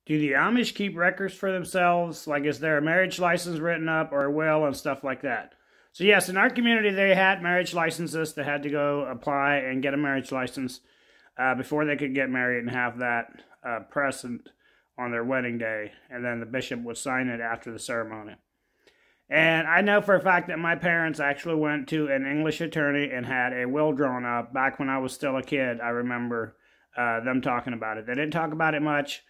Do the Amish keep records for themselves? Like, is there a marriage license written up or a will and stuff like that? So yes, in our community, they had marriage licenses. They had to go apply and get a marriage license before they could get married and have that present on their wedding day. And then the bishop would sign it after the ceremony. And I know for a fact that my parents actually went to an English attorney and had a will drawn up. Back when I was still a kid, I remember them talking about it. They didn't talk about it much,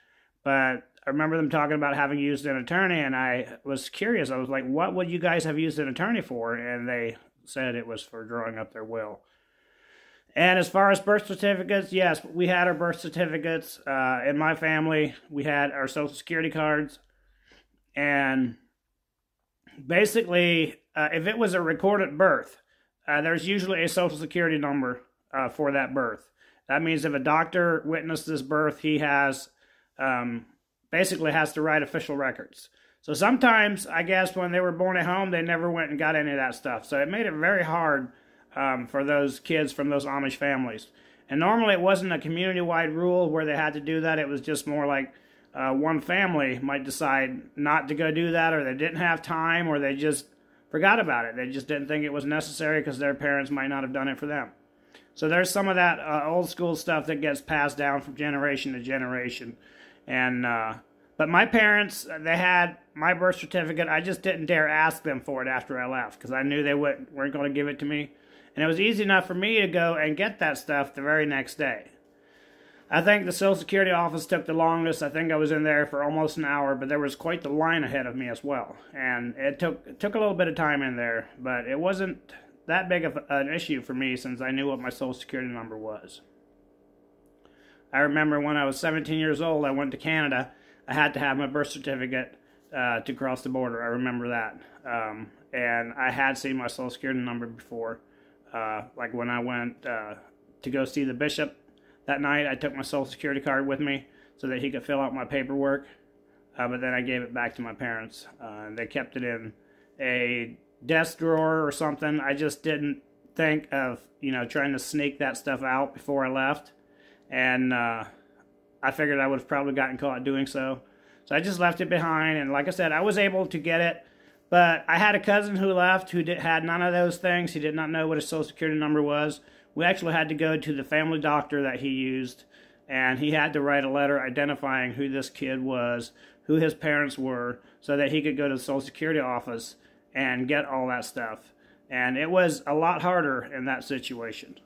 but I remember them talking about having used an attorney, and I was curious. I was like, what would you guys have used an attorney for? And they said it was for drawing up their will. And as far as birth certificates, yes, we had our birth certificates. In my family, we had our Social Security cards. And basically, if it was a recorded birth, there's usually a Social Security number for that birth. That means if a doctor witnessed this birth, he has basically has to write official records. So sometimes, I guess, when they were born at home, they never went and got any of that stuff. So it made it very hard for those kids from those Amish families. And normally it wasn't a community-wide rule where they had to do that. It was just more like one family might decide not to go do that, or they didn't have time, or they just forgot about it. They just didn't think it was necessary because their parents might not have done it for them. So there's some of that old school stuff that gets passed down from generation to generation. And but my parents, they had my birth certificate. I just didn't dare ask them for it after I left because I knew they weren't going to give it to me. And it was easy enough for me to go and get that stuff the very next day. I think the Social Security office took the longest. I think I was in there for almost an hour, but there was quite the line ahead of me as well. And it took a little bit of time in there, but it wasn't that big of an issue for me since I knew what my Social Security number was. I remember when I was 17 years old, I went to Canada. I had to have my birth certificate to cross the border. I remember that. And I had seen my Social Security number before. Like when I went to go see the bishop that night, I took my Social Security card with me so that he could fill out my paperwork. But then I gave it back to my parents. They kept it in a desk drawer or something. I just didn't think of, trying to sneak that stuff out before I left. And I figured I would have probably gotten caught doing so. So I just left it behind. And like I said, I was able to get it. But I had a cousin who left who had none of those things. He did not know what his Social Security number was. We actually had to go to the family doctor that he used. And he had to write a letter identifying who this kid was, who his parents were, so that he could go to the Social Security office and get all that stuff. And it was a lot harder in that situation.